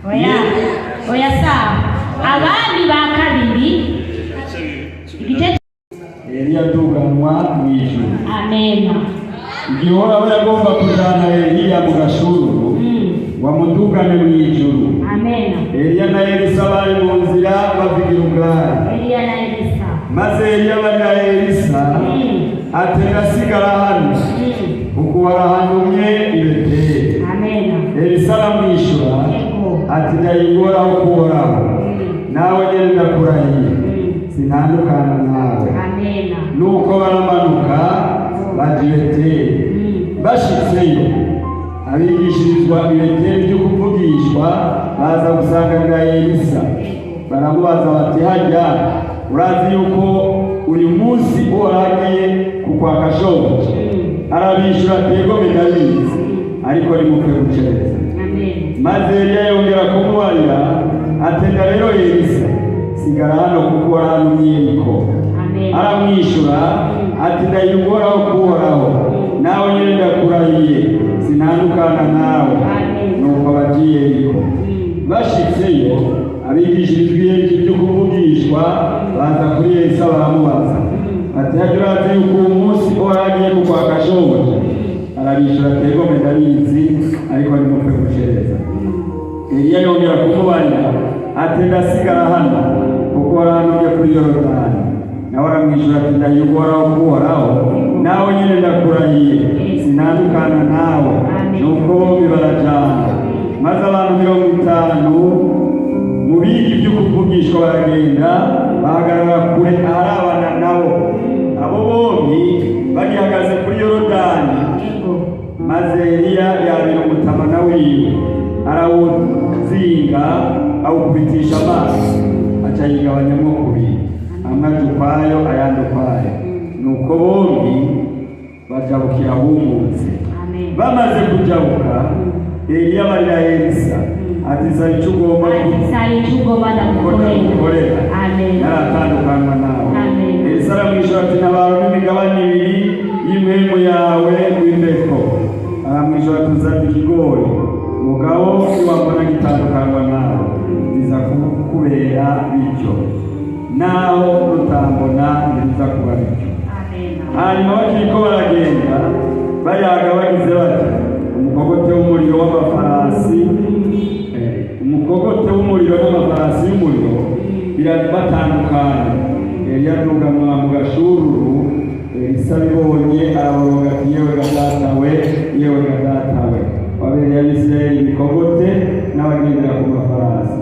oya sawa. Abandi ba kabiri igice Eliya aduganwa mw'ijuru. Amena. Igihe Uhoraho yagomba kujana Eliya mu gashururu wamudugane mw'ijuru. Amena. Eliya na Elisa bari mu nzira bava i Gilugari. Eliya na Elisa. Maze Eliya barira Elisa ati ngasigara hano kuko warahanumye i Beteli. Amena. Elisa aramwishura ati ndayingoraho kuhoraho nawe nyene ndakurahiye sinandukana nawe. Amena. Nuko baramanuka baja i Beteli. Bashitseyo abigishirizwa i Beteli byo kuvugishwa baza gusanganira Elisa. Baramubaza bati harya urazi yuko uyu munsi uhoragiye kukwaka shobuja? Arabishura ati yego ndabizi ariko nimupfe gucereza. Maze Eliya yongera kumubarira atenda rero Elisa sigara hano kuko warahanumye niko. Aramwishura ati ndayingoraho kuhoraho nawe nyene ndakurahiye sinandukana nawe. Nuko bagiye niko. Bashitseyo abigishirizwa ibyo kuvugishwa baza kuri Elisa baramubaza ati harya urazi yuko uyu munsi uhoragiye kukwaka shobuja? Arabishura ati yego ndabizi ariko nimupfe gucereza. Eliya yongera kumubarira ati ndasigara hano kuko warahanumye kuri Yorodani. Nawe aramwishura ati ndayingoraho kuhoraho nawe nyene ndakurahiye sinandukana nawe. Nuko bombi barajana. Maze abantu 50 mu bigi byo kuvugishwa baragenda bahagarara kure aharabana nabo. Abo bombi bagihagaze kuri Yorodani. Maze Eliya yabira umutamana wiwe arawuzinga awukubitisha amazi aca yigabanyamo kubiri, amwe aja ukwayo ayandi ukwayo. Nuko bombi bajabukira humutse. Bamaze kujabuka Eliya barira Elisa ati sari ico ugomba ndagukorera naratandukanwa nawe. Elisa aramwishura ati nabaro n'imigabane ibiri y'impwemu yawe w'imbeko. Aramwishura ati uzana ikigori mugabo niwambona gitandukanwa nawe biza kukubera bityo, naho rutambona ntibiza kuba bityo. Hanyuma bakiriko baragenda bayaga bagize bati umukogote w'umuriro n'amafarasi y'umuriro birabatandukanye. Eliya aduganwa mu gashururu. Elisa abibonye araboroga ati yewe gadatawe wabereye Abisirayeli imikogote n'abagendera ku mafarasi.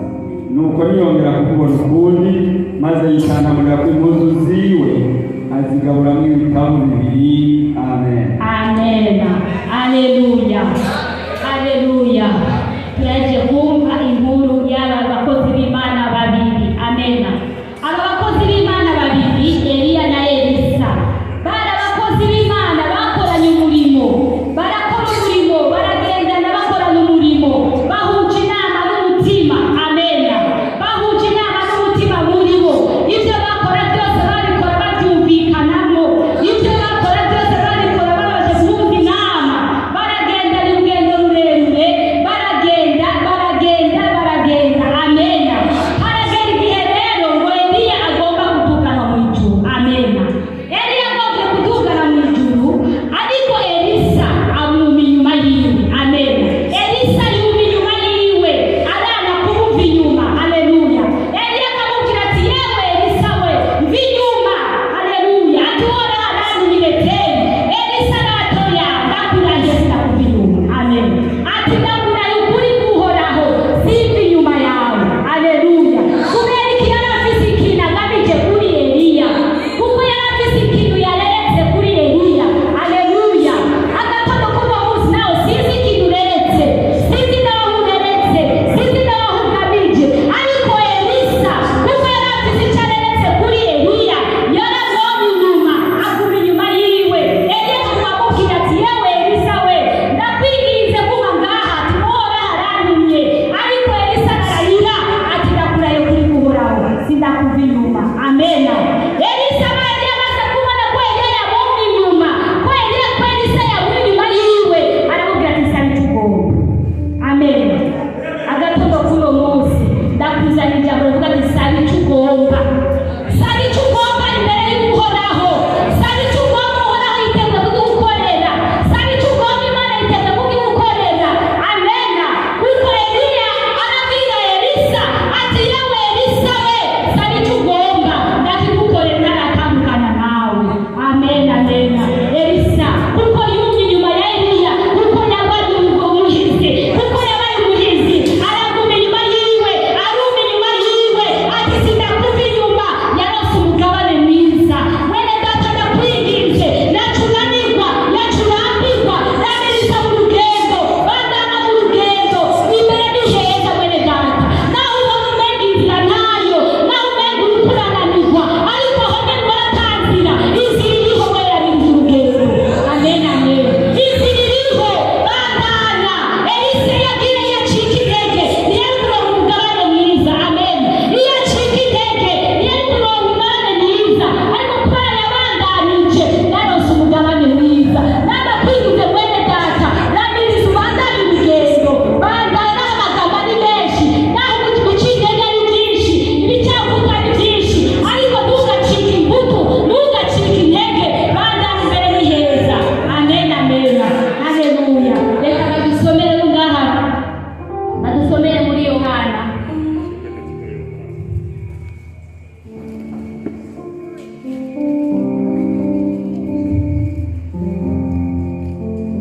Nuko niyongera kukubona ukundi maze yitanamurira ku impuzu ziwe azigaburamwo ibitabu bibiri. Amen. Amena. Aleluya. Aleluya. Turaje kumva inkuru y'aba bakozi b'Imana babiri. Amena. Aba bakozi b'Imana babiri Eliya na Elisa bari abakozi b'Imana bakoranye umurimo, barakora umurimo, baragendana bakorana umurimo, bahuje inama n'umutima. Amena. Bahuje inama n'umutima muri bo. Ibyo bakora byose babikora babyumvikanamo. Ibyo bakora byose babikora babashe kumva inama. Baragendana urugendo rurerure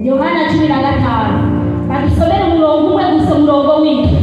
Yohana 15 badusomera umurongo umwe gusa, umurongo w'indwi.